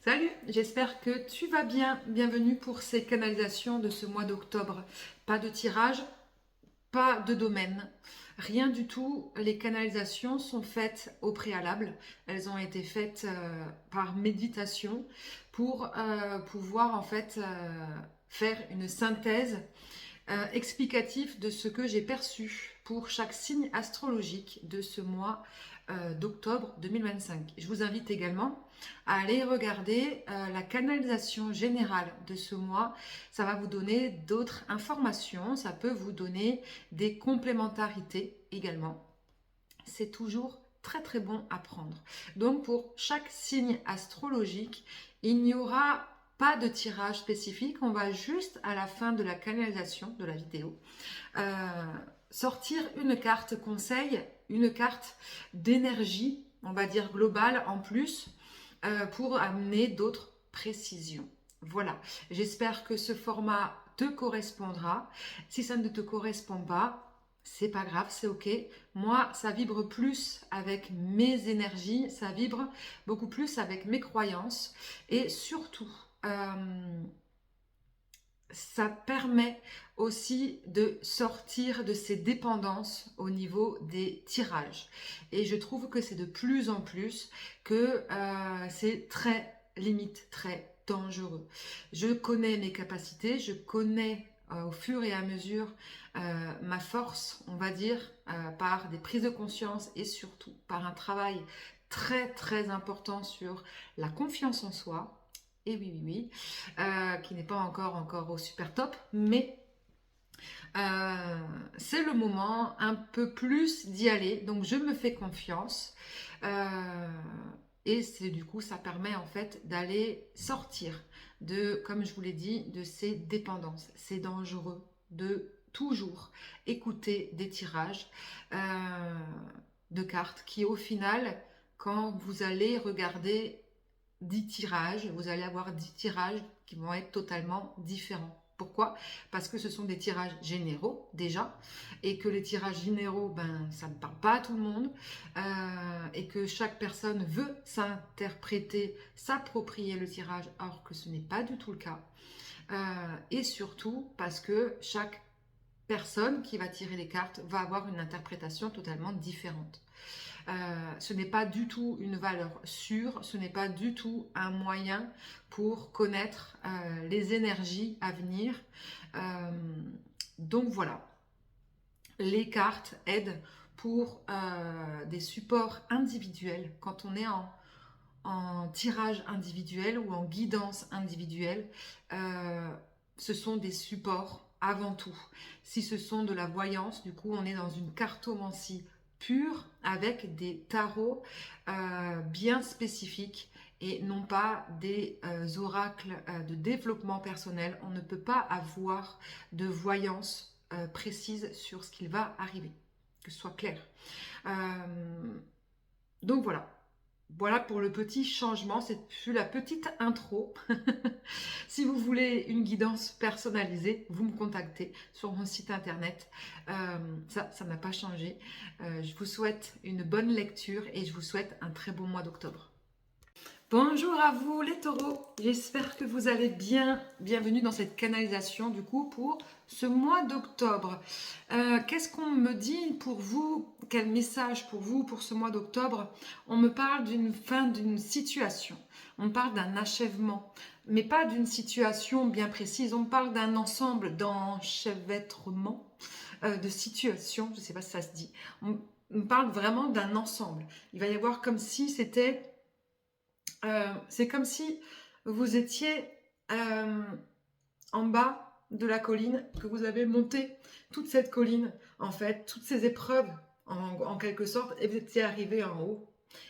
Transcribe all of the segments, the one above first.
Salut, j'espère que tu vas bien. Bienvenue pour ces canalisations de ce mois d'octobre. Pas de tirage, pas de domaine, rien du tout. Les canalisations sont faites au préalable. Elles ont été faites par méditation pour pouvoir en fait faire une synthèse explicative de ce que j'ai perçu pour chaque signe astrologique de ce mois d'octobre 2025. Je vous invite également à aller regarder la canalisation générale de ce mois. Ça va vous donner d'autres informations, ça peut vous donner des complémentarités également. C'est toujours très très bon à prendre. Donc pour chaque signe astrologique, il n'y aura pas de tirage spécifique, on va juste à la fin de la canalisation de la vidéo sortir une carte conseil, une carte d'énergie, on va dire globale en plus, pour amener d'autres précisions. Voilà, j'espère que ce format te correspondra. Si ça ne te correspond pas, c'est pas grave, c'est ok. Moi, ça vibre plus avec mes énergies, ça vibre beaucoup plus avec mes croyances et surtout, ça permet aussi de sortir de ces dépendances au niveau des tirages. Et je trouve que c'est de plus en plus que c'est très limite, très dangereux. Je connais mes capacités, je connais au fur et à mesure ma force, on va dire, par des prises de conscience et surtout par un travail très très important sur la confiance en soi. Et oui, oui, oui, qui n'est pas encore au super top, mais c'est le moment un peu plus d'y aller. Donc je me fais confiance. Et c'est du coup, ça permet en fait d'aller sortir de, comme je vous l'ai dit, de ces dépendances. C'est dangereux de toujours écouter des tirages de cartes qui au final, quand vous allez regarder 10 tirages, vous allez avoir 10 tirages qui vont être totalement différents. Pourquoi? Parce que ce sont des tirages généraux déjà, et que les tirages généraux, ben, ça ne parle pas à tout le monde, et que chaque personne veut s'interpréter, s'approprier le tirage, alors que ce n'est pas du tout le cas. Et surtout parce que chaque personne qui va tirer les cartes va avoir une interprétation totalement différente. Ce n'est pas du tout une valeur sûre, ce n'est pas du tout un moyen pour connaître les énergies à venir. Donc voilà, les cartes aident pour des supports individuels quand on est en tirage individuel ou en guidance individuelle. Ce sont des supports avant tout. Si ce sont de la voyance, du coup on est dans une cartomancie pure avec des tarots bien spécifiques et non pas des oracles de développement personnel. On ne peut pas avoir de voyance précise sur ce qu'il va arriver, que ce soit clair. Donc voilà. Voilà pour le petit changement, c'est la petite intro. Si vous voulez une guidance personnalisée, vous me contactez sur mon site internet. Ça n'a pas changé. Je vous souhaite une bonne lecture et je vous souhaite un très beau mois d'octobre. Bonjour à vous les taureaux, j'espère que vous allez bien. Bienvenue dans cette canalisation du coup pour ce mois d'octobre. Qu'est-ce qu'on me dit pour vous? Quel message pour vous pour ce mois d'octobre? On me parle d'une fin d'une situation, on me parle d'un achèvement, mais pas d'une situation bien précise, on me parle d'un ensemble d'enchevêtrement, de situations, je ne sais pas si ça se dit. On me parle vraiment d'un ensemble. Il va y avoir comme si c'était... c'est comme si vous étiez en bas de la colline, que vous avez monté toute cette colline, en fait, toutes ces épreuves, en quelque sorte, et vous étiez arrivé en haut.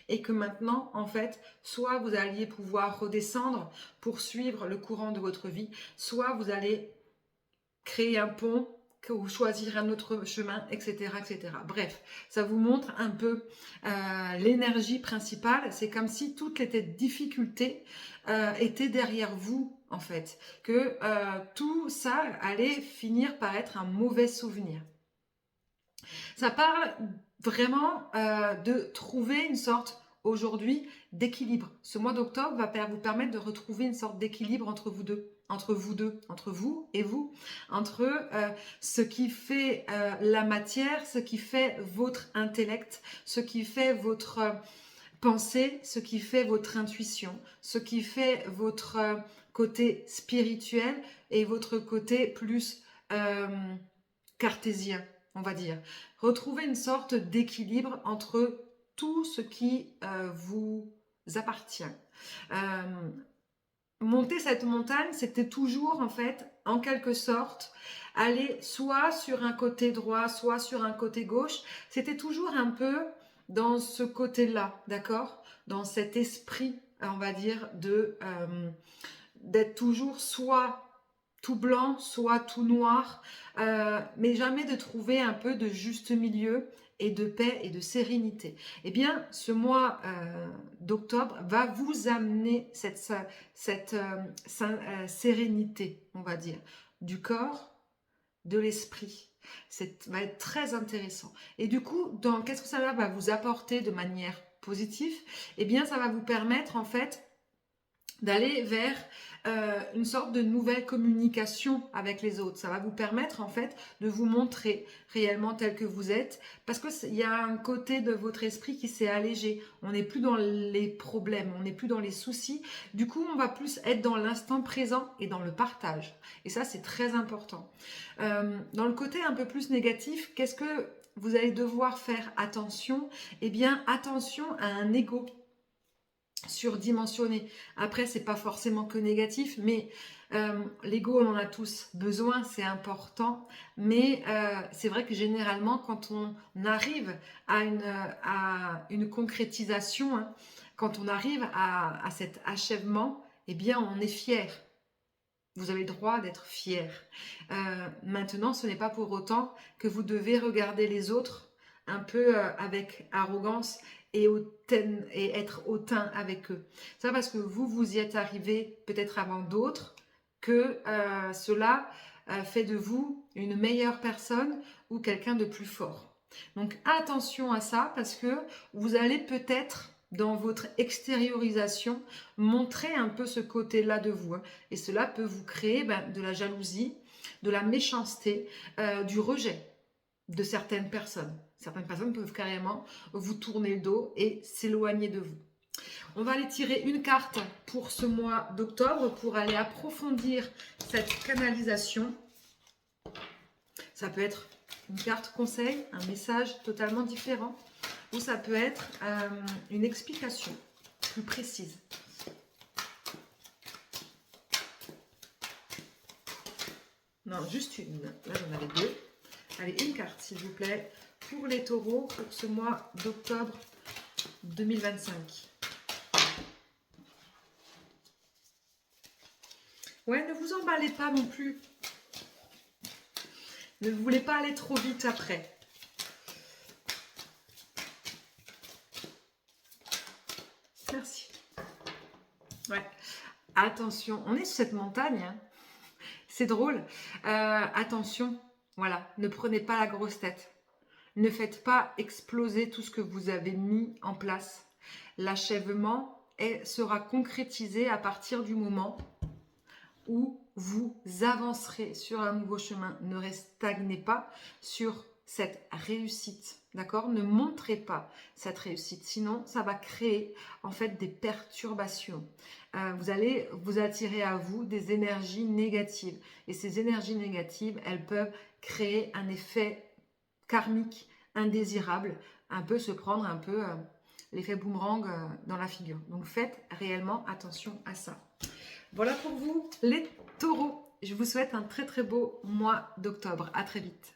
Et que maintenant, en fait, soit vous alliez pouvoir redescendre pour suivre le courant de votre vie, soit vous allez créer un pont, ou choisir un autre chemin, etc., etc. Bref, ça vous montre un peu l'énergie principale. C'est comme si toutes les difficultés étaient derrière vous, en fait. Que tout ça allait finir par être un mauvais souvenir. Ça parle vraiment de trouver une sorte aujourd'hui d'équilibre. Ce mois d'octobre va vous permettre de retrouver une sorte d'équilibre entre vous deux, entre vous et vous, entre ce qui fait la matière, ce qui fait votre intellect, ce qui fait votre pensée, ce qui fait votre intuition, ce qui fait votre côté spirituel et votre côté plus cartésien, on va dire. Retrouvez une sorte d'équilibre entre tout ce qui vous appartient. Monter cette montagne, c'était toujours en fait, en quelque sorte, aller soit sur un côté droit, soit sur un côté gauche. C'était toujours un peu dans ce côté-là, d'accord? Dans cet esprit, on va dire, d'être toujours soit tout blanc, soit tout noir, mais jamais de trouver un peu de juste milieu et de paix et de sérénité. Eh bien, ce mois d'octobre va vous amener cette sérénité, on va dire, du corps, de l'esprit. Ça va être très intéressant. Et du coup, qu'est-ce que ça va vous apporter de manière positive? Eh bien, ça va vous permettre, en fait, d'aller vers une sorte de nouvelle communication avec les autres. Ça va vous permettre en fait de vous montrer réellement tel que vous êtes, parce qu'il y a un côté de votre esprit qui s'est allégé. On n'est plus dans les problèmes, on n'est plus dans les soucis. Du coup, on va plus être dans l'instant présent et dans le partage. Et ça, c'est très important. Dans le côté un peu plus négatif, qu'est-ce que vous allez devoir faire attention? Eh bien, attention à un ego surdimensionné. Après, c'est pas forcément que négatif, mais l'ego, on en a tous besoin, c'est important. Mais c'est vrai que généralement, quand on arrive à une concrétisation, hein, quand on arrive à cet achèvement, eh bien, on est fier. Vous avez le droit d'être fier. Maintenant, ce n'est pas pour autant que vous devez regarder les autres un peu avec arrogance et être hautain avec eux. Ça parce que vous y êtes arrivé peut-être avant d'autres, que cela fait de vous une meilleure personne ou quelqu'un de plus fort. Donc attention à ça, parce que vous allez peut-être dans votre extériorisation montrer un peu ce côté-là de vous, hein. Et cela peut vous créer de la jalousie, de la méchanceté, du rejet de certaines personnes. Certaines personnes peuvent carrément vous tourner le dos et s'éloigner de vous. On va aller tirer une carte pour ce mois d'octobre pour aller approfondir cette canalisation. Ça peut être une carte conseil, un message totalement différent, ou ça peut être une explication plus précise. Non, juste une. Là, j'en avais deux. Allez, une carte, s'il vous plaît, pour les taureaux, pour ce mois d'octobre 2025. Ouais, ne vous emballez pas non plus. Ne voulez pas aller trop vite après. Merci. Ouais. Attention, on est sur cette montagne. Hein. C'est drôle. Attention, voilà, ne prenez pas la grosse tête. Ne faites pas exploser tout ce que vous avez mis en place. L'achèvement sera concrétisé à partir du moment où vous avancerez sur un nouveau chemin. Ne stagnez pas sur cette réussite, d'accord? Ne montrez pas cette réussite, sinon ça va créer en fait des perturbations. Vous allez vous attirer à vous des énergies négatives, et ces énergies négatives, elles peuvent créer un effet karmique indésirable, un peu se prendre un peu l'effet boomerang dans la figure. Donc faites réellement attention à ça. Voilà pour vous les taureaux. Je vous souhaite un très très beau mois d'octobre. À très vite.